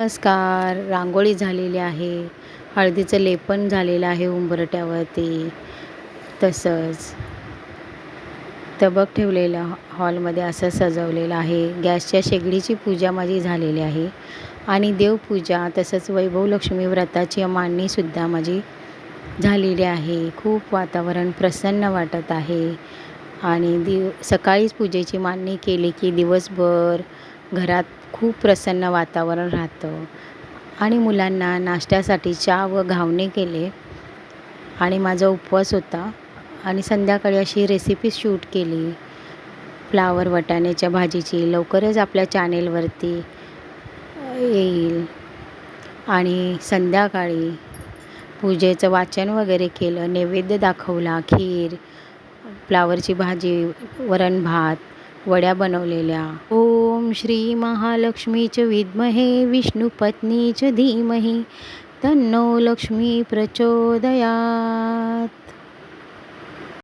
नमस्कार. रांगोळी झालेली आहे. हळदीचं लेपन झालेलं आहे उंबरठ्यावरती. तसंच तबक ठेवलेला हॉलमध्ये असं सजवलेलं आहे. गॅसच्या शेगडीची पूजा माझी झालेली आहे आणि देवपूजा तसंच वैभवलक्ष्मी व्रताची मांडणीसुद्धा माझी झालेली आहे. खूप वातावरण प्रसन्न वाटत आहे आणि सकाळीच पूजेची मांडणी केली की दिवसभर घरात खूप प्रसन्न वातावरण राहतं. आणि मुलांना नाश्त्यासाठी चहा व घावणे केले आणि माझा उपवास होता आणि संध्याकाळी अशी रेसिपी शूट केली फ्लावर वाटाण्याच्या भाजीची. लवकरच आपल्या चॅनेलवरती येईल. आणि संध्याकाळी पूजेचं वाचन वगैरे केलं, नैवेद्य दाखवला, खीर, फ्लावरची भाजी, वरण भात, वड्या बनवलेल्या. ओम श्री महालक्ष्मीच विद्महे विष्णुपत्नीच धीमहि तन्नो लक्ष्मी प्रचोदयात्.